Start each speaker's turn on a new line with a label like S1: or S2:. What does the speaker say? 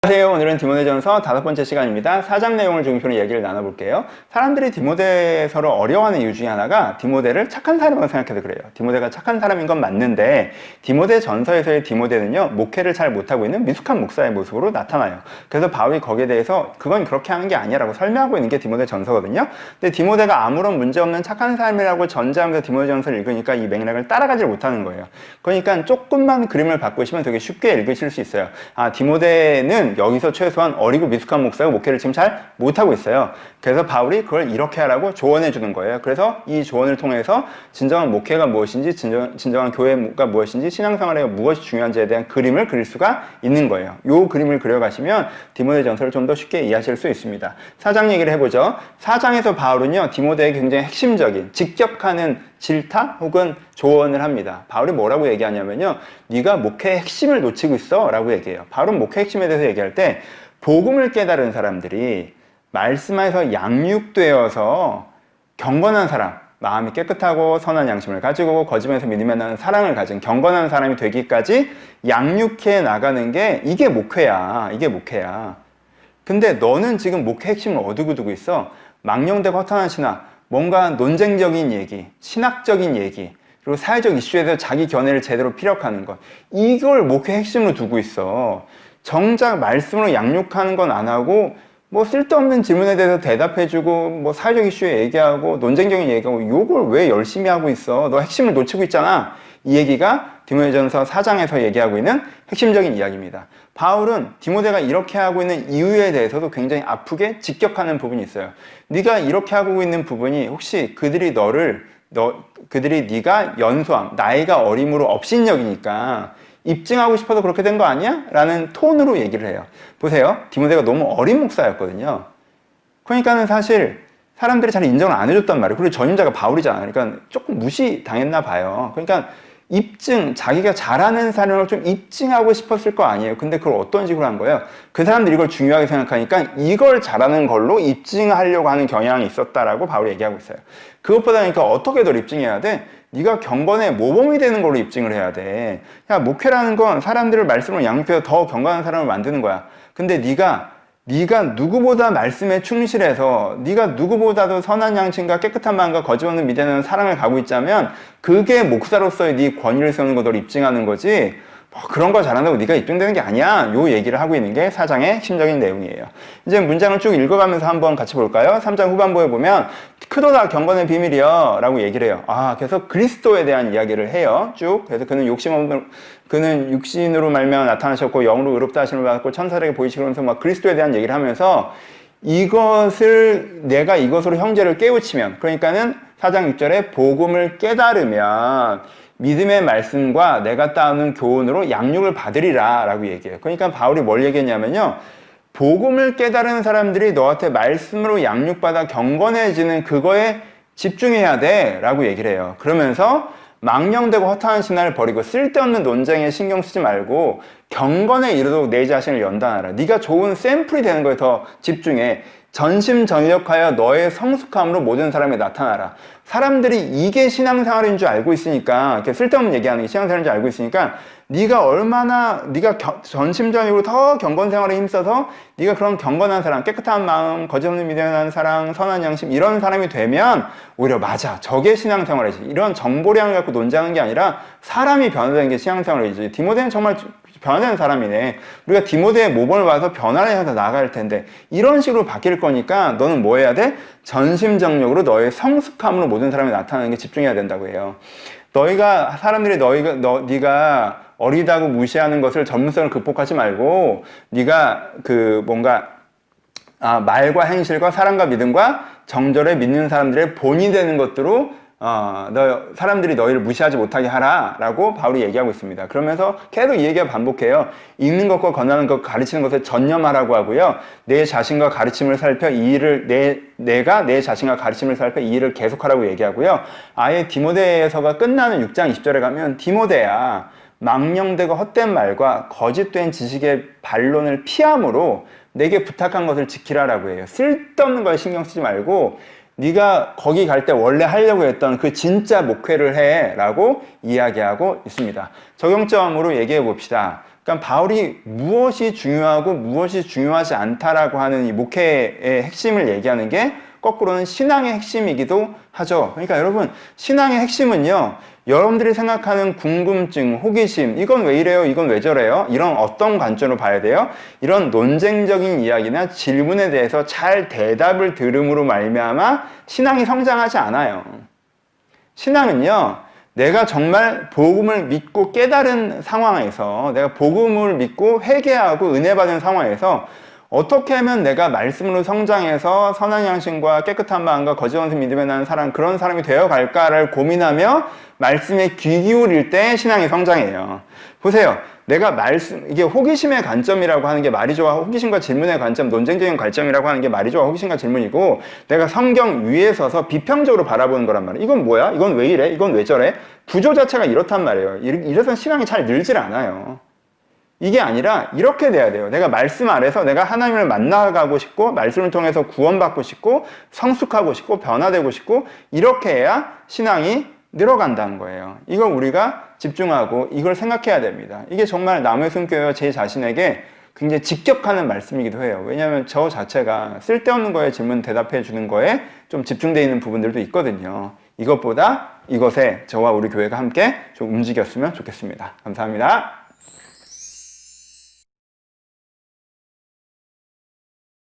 S1: 안녕하세요. 오늘은 디모데전서 5번째 시간입니다. 4장 내용을 중심으로 얘기를 나눠볼게요. 사람들이 디모데서를 어려워하는 이유 중에 하나가 디모데를 착한 사람으로 생각해서 그래요. 디모데가 착한 사람인 건 맞는데 디모데 전서에서의 디모데는요, 목회를 잘 못하고 있는 미숙한 목사의 모습으로 나타나요. 그래서 바울이 거기에 대해서 그건 그렇게 하는 게 아니야 라고 설명하고 있는 게 디모데 전서거든요. 근데 디모데가 아무런 문제없는 착한 삶이라고 전제하면서 디모데 전서를 읽으니까 이 맥락을 따라가지 못하는 거예요. 그러니까 조금만 그림을 바꾸시면 되게 쉽게 읽으실 수 있어요. 아, 디모데는 여기서 최소한 어리고 미숙한 목사가 목회를 지금 잘 못하고 있어요. 그래서 바울이 그걸 이렇게 하라고 조언해 주는 거예요. 그래서 이 조언을 통해서 진정한 목회가 무엇인지, 진정한 교회가 무엇인지, 신앙생활에 무엇이 중요한지에 대한 그림을 그릴 수가 있는 거예요. 이 그림을 그려가시면 디모데 전서를 좀 더 쉽게 이해하실 수 있습니다. 4장 얘기를 해보죠. 4장에서 바울은요, 디모데에게 굉장히 핵심적인, 직격하는 질타 혹은 조언을 합니다. 바울이 뭐라고 얘기하냐면요, 네가 목회의 핵심을 놓치고 있어 라고 얘기해요. 바울은 목회 핵심에 대해서 얘기할 때 복음을 깨달은 사람들이 말씀 안에서 양육되어서 경건한 사람, 마음이 깨끗하고 선한 양심을 가지고 거짓말에서 믿음에 나는 사랑을 가진 경건한 사람이 되기까지 양육해 나가는 게 이게 목회야. 이게 목회야. 근데 너는 지금 목회 핵심을 어디고 두고 있어? 망령되고 허탄한 신학, 뭔가 논쟁적인 얘기, 신학적인 얘기, 그리고 사회적 이슈에서 자기 견해를 제대로 피력하는 것, 이걸 목회 핵심으로 두고 있어. 정작 말씀으로 양육하는 건 안 하고 뭐 쓸데없는 질문에 대해서 대답해주고 뭐 사회적 이슈에 얘기하고 논쟁적인 얘기하고 요걸 왜 열심히 하고 있어? 너 핵심을 놓치고 있잖아. 이 얘기가 디모데전서 4장에서 얘기하고 있는 핵심적인 이야기입니다. 바울은 디모데가 이렇게 하고 있는 이유에 대해서도 굉장히 아프게 직격하는 부분이 있어요. 네가 이렇게 하고 있는 부분이 혹시 그들이 네가 연소함, 나이가 어림으로 업신여기니까 입증하고 싶어서 그렇게 된 거 아니야? 라는 톤으로 얘기를 해요. 보세요. 디모데가 너무 어린 목사였거든요. 그러니까는 사실 사람들이 잘 인정을 안 해줬단 말이에요. 그리고 전임자가 바울이잖아요. 그러니까 조금 무시당했나 봐요. 그러니까 자기가 잘하는 사람을 좀 입증하고 싶었을 거 아니에요. 근데 그걸 어떤 식으로 한 거예요? 그 사람들이 이걸 중요하게 생각하니까 이걸 잘하는 걸로 입증하려고 하는 경향이 있었다라고 바울이 얘기하고 있어요. 그것보다 그러니까 어떻게 더 입증해야 돼? 네가 경건의 모범이 되는 걸로 입증을 해야 돼. 야, 목회라는 건 사람들을 말씀으로 양육해서 더 경건한 사람을 만드는 거야. 근데 네가 누구보다 말씀에 충실해서 네가 누구보다도 선한 양심과 깨끗한 마음과 거짓 없는 믿음의 사랑을 가고 있자면 그게 목사로서의 네 권위를 세우는 것을 입증하는 거지, 뭐 그런 거 잘한다고 네가 입증되는 게 아니야. 요 얘기를 하고 있는 게 4장의 핵심적인 내용이에요. 이제 문장을 쭉 읽어가면서 한번 같이 볼까요? 3장 후반부에 보면 크도다 경건의 비밀이여 라고 얘기를 해요. 그래서 그리스도에 대한 이야기를 해요. 쭉. 그래서 그는 육신으로 말미암아 나타나셨고 영으로 의롭다 하심을 받았고 천사에게 보이시면서 막 그리스도에 대한 얘기를 하면서 내가 이것으로 형제를 깨우치면, 그러니까는 4장 6절에 복음을 깨달으면 믿음의 말씀과 내가 따오는 교훈으로 양육을 받으리라 라고 얘기해요. 그러니까 바울이 뭘 얘기했냐면요, 복음을 깨달은 사람들이 너한테 말씀으로 양육받아 경건해지는 그거에 집중해야 돼 라고 얘기를 해요. 그러면서 망령되고 허탄한 신화를 버리고 쓸데없는 논쟁에 신경 쓰지 말고 경건에 이르도록 내 자신을 연단하라. 네가 좋은 샘플이 되는 거에 더 집중해. 전심전력하여 너의 성숙함으로 모든 사람에 나타나라. 사람들이 이게 신앙생활인 줄 알고 있으니까, 이렇게 쓸데없는 얘기하는 게 신앙생활인 줄 알고 있으니까 네가 전심전력으로 더 경건생활에 힘써서 네가 그런 경건한 사람, 깨끗한 마음, 거짓 없는 믿음에 대한 사랑, 선한 양심, 이런 사람이 되면 오히려 맞아, 저게 신앙생활이지. 이런 정보량을 갖고 논쟁하는 게 아니라 사람이 변화되는 게 신앙생활이지. 디모데는 정말 변화되는 사람이네. 우리가 디모데의 모범을 봐서 변화를 향해서 나아갈 텐데 이런 식으로 바뀔 거니까 너는 뭐 해야 돼? 전심전력으로 너의 성숙함으로 모든 사람이 나타나는 게 집중해야 된다고 해요. 네가 어리다고 무시하는 것을 전문성을 극복하지 말고 네가 말과 행실과 사랑과 믿음과 정절에 믿는 사람들의 본이 되는 것들로 사람들이 너희를 무시하지 못하게 하라 라고 바울이 얘기하고 있습니다. 그러면서 계속 이 얘기가 반복해요. 읽는 것과 권하는 것, 가르치는 것에 전념하라고 하고요. 내 자신과 가르침을 살펴 내가 내 자신과 가르침을 살펴 이 일을 계속하라고 얘기하고요. 아예 디모데서가 끝나는 6장 20절에 가면 디모데야, 망령되고 헛된 말과 거짓된 지식의 반론을 피함으로 내게 부탁한 것을 지키라라고 해요. 쓸데없는 거에 신경 쓰지 말고 네가 거기 갈 때 원래 하려고 했던 그 진짜 목회를 해 라고 이야기하고 있습니다. 적용점으로 얘기해 봅시다. 그러니까 바울이 무엇이 중요하고 무엇이 중요하지 않다라고 하는 이 목회의 핵심을 얘기하는 게 거꾸로는 신앙의 핵심이기도 하죠. 그러니까 여러분, 신앙의 핵심은요, 여러분들이 생각하는 궁금증, 호기심, 이건 왜 이래요? 이건 왜 저래요? 이런 어떤 관점으로 봐야 돼요? 이런 논쟁적인 이야기나 질문에 대해서 잘 대답을 들음으로 말미암아 신앙이 성장하지 않아요. 신앙은요, 내가 정말 복음을 믿고 깨달은 상황에서, 내가 복음을 믿고 회개하고 은혜 받은 상황에서 어떻게 하면 내가 말씀으로 성장해서 선한 양심과 깨끗한 마음과 거짓 없는 믿음에 나는 사람, 그런 사람이 되어갈까를 고민하며 말씀에 귀 기울일 때 신앙이 성장해요. 보세요. 내가 이게 호기심의 관점이라고 하는 게 말이 좋아. 호기심과 질문의 관점, 논쟁적인 관점이라고 하는 게 말이 좋아. 호기심과 질문이고, 내가 성경 위에 서서 비평적으로 바라보는 거란 말이에요. 이건 뭐야? 이건 왜 이래? 이건 왜 저래? 구조 자체가 이렇단 말이에요. 이래서 신앙이 잘 늘질 않아요. 이게 아니라 이렇게 돼야 돼요. 내가 말씀 아래서 내가 하나님을 만나가고 싶고, 말씀을 통해서 구원받고 싶고, 성숙하고 싶고, 변화되고 싶고, 이렇게 해야 신앙이 늘어간다는 거예요. 이걸 우리가 집중하고 이걸 생각해야 됩니다. 이게 정말 남의 숨겨요. 제 자신에게 굉장히 직격하는 말씀이기도 해요. 왜냐하면 저 자체가 쓸데없는 거에 질문 대답해 주는 거에 좀 집중되어 있는 부분들도 있거든요. 이것보다 이것에 저와 우리 교회가 함께 좀 움직였으면 좋겠습니다. 감사합니다.